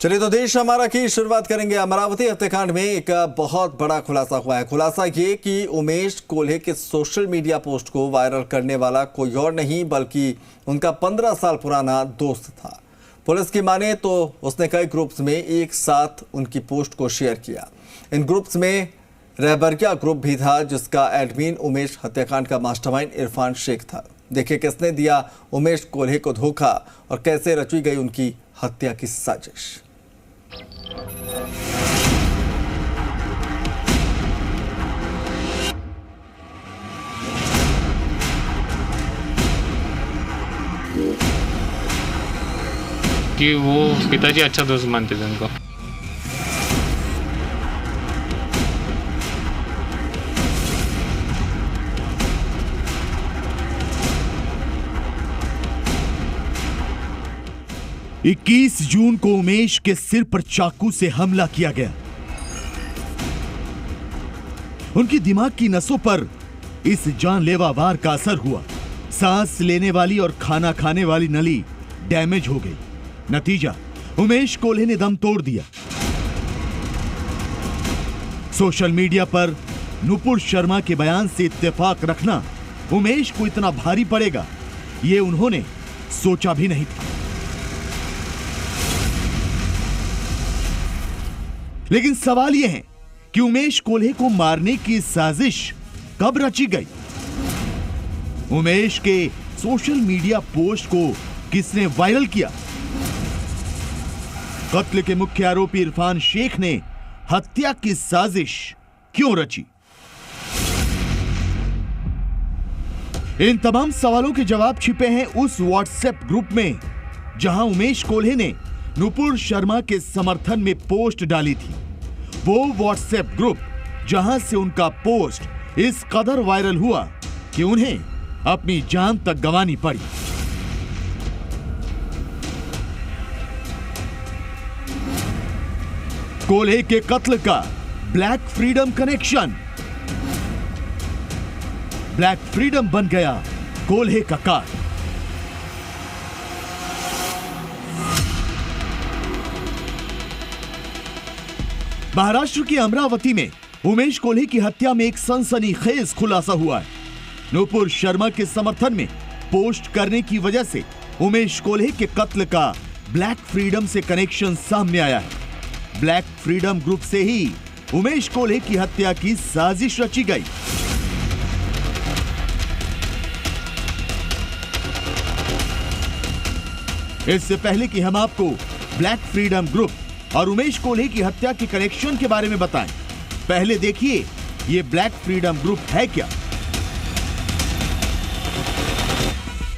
चलिए तो देश हमारा की शुरुआत करेंगे। अमरावती हत्याकांड में एक बहुत बड़ा खुलासा हुआ है। खुलासा ये कि उमेश कोल्हे के सोशल मीडिया पोस्ट को वायरल करने वाला कोई और नहीं बल्कि उनका 15 साल पुराना दोस्त था। पुलिस की माने तो उसने कई ग्रुप्स में एक साथ उनकी पोस्ट को शेयर किया। इन ग्रुप्स में रहबरिया ग्रुप भी था जिसका एडमिन उमेश हत्याकांड का मास्टरमाइंड इरफान शेख था। देखिए किसने दिया उमेश कोल्हे को धोखा और कैसे रची गई उनकी हत्या की साजिश। कि वो पिताजी अच्छा दोस्त मानते थे उनको। इक्कीस जून को उमेश के सिर पर चाकू से हमला किया गया। उनकी दिमाग की नसों पर इस जानलेवा वार का असर हुआ। सांस लेने वाली और खाना खाने वाली नली डैमेज हो गई। नतीजा, उमेश कोल्हे ने दम तोड़ दिया। सोशल मीडिया पर नुपुर शर्मा के बयान से इत्तेफाक रखना उमेश को इतना भारी पड़ेगा, यह उन्होंने सोचा भी नहीं था। लेकिन सवाल यह है कि उमेश कोल्हे को मारने की साजिश कब रची गई? उमेश के सोशल मीडिया पोस्ट को किसने वायरल किया? कत्ल के मुख्य आरोपी इरफान शेख ने हत्या की साजिश क्यों रची? इन तमाम सवालों के जवाब छिपे हैं उस व्हाट्सएप ग्रुप में जहां उमेश कोल्हे ने नुपुर शर्मा के समर्थन में पोस्ट डाली थी। वो व्हाट्सएप ग्रुप जहां से उनका पोस्ट इस कदर वायरल हुआ कि उन्हें अपनी जान तक गंवानी पड़ी। कोल्हे के कत्ल का black freedom connection. Black freedom बन गया कोल्हे का कार्ड। महाराष्ट्र की अमरावती में उमेश कोल्हे की हत्या में एक सनसनीखेज खुलासा हुआ है। नुपुर शर्मा के समर्थन में पोस्ट करने की वजह से उमेश कोल्हे के कत्ल का ब्लैक फ्रीडम से कनेक्शन सामने आया है। ब्लैक फ्रीडम ग्रुप से ही उमेश कोल्हे की हत्या की साजिश रची गई। इससे पहले कि हम आपको ब्लैक फ्रीडम ग्रुप और उमेश कोल्हे की हत्या के कनेक्शन के बारे में बताएं, पहले देखिए ये ब्लैक फ्रीडम ग्रुप है क्या।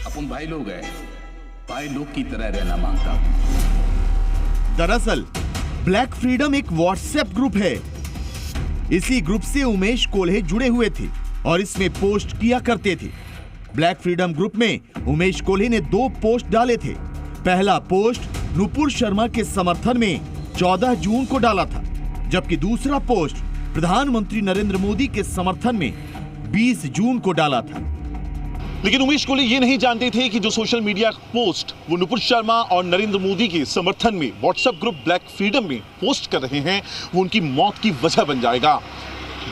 अपन भाई लोग हैं, भाई लोग की तरह रहना मांगता हूं। दरअसल ब्लैक फ्रीडम एक व्हाट्सएप ग्रुप है। इसी ग्रुप से उमेश कोल्हे जुड़े हुए थे और इसमें पोस्ट किया करते थे। ब्लैक फ्रीडम ग्रुप में उमेश कोल्हे ने 2 पोस्ट डाले थे। पहला पोस्ट नुपुर शर्मा के समर्थन में 14 जून को डाला था, जबकि दूसरा पोस्ट प्रधानमंत्री नरेंद्र मोदी के समर्थन में 20 जून को डाला था। लेकिन उमेश कोल्हे ये नहीं जानते थे कि जो सोशल मीडिया पोस्ट वो नुपुर शर्मा और नरेंद्र मोदी के समर्थन में व्हाट्सएप ग्रुप ब्लैक फ्रीडम में पोस्ट कर रहे हैं वो उनकी मौत की वजह बन जाएगा।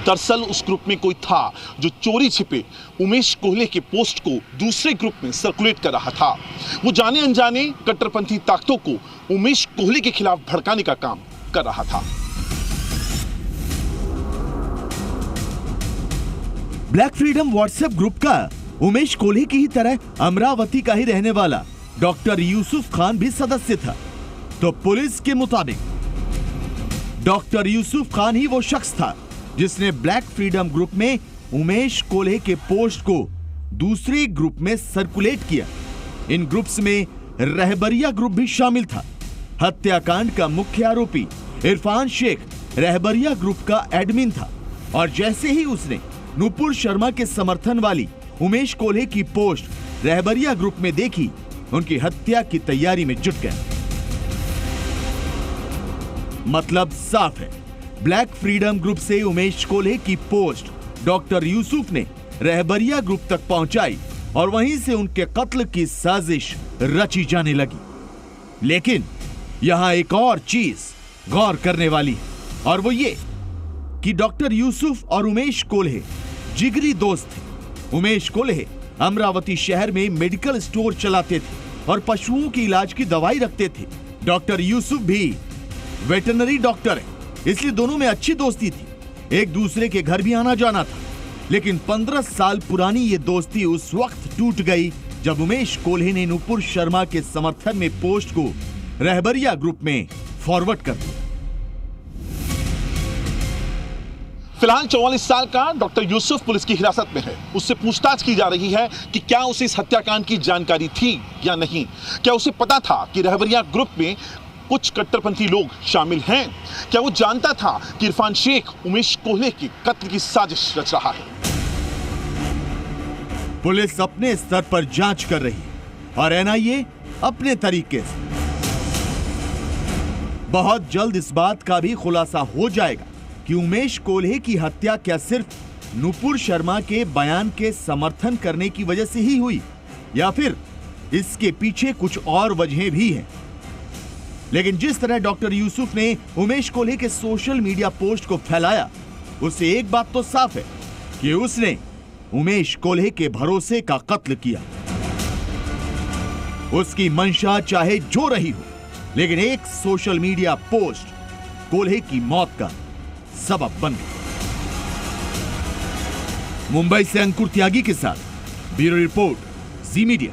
दरअसल उस ग्रुप में कोई था जो चोरी छिपे उमेश कोल्हे के पोस्ट को दूसरे ग्रुप में सर्कुलेट कर रहा था। वो जाने अनजाने कट्टरपंथी ताकतों को उमेश कोल्हे के खिलाफ भड़काने का काम कर रहा था। ब्लैक फ्रीडम व्हाट्सएप ग्रुप का उमेश कोल्हे की ही तरह अमरावती का ही रहने वाला डॉक्टर यूसुफ खान भी सदस्य था। तो पुलिस के मुताबिक डॉक्टर यूसुफ खान ही वो शख्स था जिसने ब्लैक फ्रीडम ग्रुप में उमेश कोल्हे के पोस्ट को दूसरे ग्रुप में सर्कुलेट किया। इन ग्रुप्स में रहबरिया ग्रुप भी शामिल था। हत्याकांड का मुख्य आरोपी इरफान शेख रहबरिया ग्रुप का एडमिन था और जैसे ही उसने नुपुर शर्मा के समर्थन वाली उमेश कोल्हे की पोस्ट रहबरिया ग्रुप में देखी, उनकी हत्या की तैयारी में जुट गया। मतलब साफ है, ब्लैक फ्रीडम ग्रुप से उमेश कोल्हे की पोस्ट डॉक्टर यूसुफ ने रहबरिया ग्रुप तक पहुंचाई और वहीं से उनके कत्ल की साजिश रची जाने लगी। लेकिन यहां एक और चीज गौर करने वाली है, और वो ये कि डॉक्टर यूसुफ और उमेश कोल्हे जिगरी दोस्त थे। उमेश कोल्हे अमरावती शहर में मेडिकल स्टोर चलाते थे और पशुओं की इलाज की दवाई रखते थे। डॉक्टर यूसुफ भी वेटरनरी डॉक्टर है, इसलिए दोनों में अच्छी दोस्ती थी। एक दूसरे के घर भी आना जाना था। लेकिन 15 साल पुरानी ये दोस्ती उस वक्त टूट गई जब उमेश कोल्हे ने नुपुर शर्मा के समर्थन में पोस्ट को रहबरिया ग्रुप में फॉरवर्ड कर दिया। फिलहाल 44 साल का डॉक्टर यूसुफ पुलिस की हिरासत में है। उससे पूछताछ की जा रही है कि क्या उसे इस हत्याकांड की जानकारी थी या नहीं। क्या उसे पता था कि रहबरिया ग्रुप में कुछ कट्टरपंथी लोग शामिल हैं। क्या वो जानता था कि इरफान शेख उमेश कोल्हे के कत्ल की साजिश रच रहा है। पुलिस अपने स्तर पर जांच कर रही है और एनआईए अपने तरीके से। बहुत जल्द इस बात का भी खुलासा हो जाएगा कि उमेश कोल्हे की हत्या क्या सिर्फ नुपुर शर्मा के बयान के समर्थन करने की वजह से ही हुई या फिर इसके पीछे कुछ और वजहें भी हैं। लेकिन जिस तरह डॉक्टर यूसुफ ने उमेश कोल्हे के सोशल मीडिया पोस्ट को फैलाया, उससे एक बात तो साफ है कि उसने उमेश कोल्हे के भरोसे का कत्ल किया। उसकी मंशा चाहे जो रही हो, लेकिन एक सोशल मीडिया पोस्ट कोल्हे की मौत का सबब बन गई। मुंबई से अंकुर त्यागी के साथ ब्यूरो रिपोर्ट, जी मीडिया।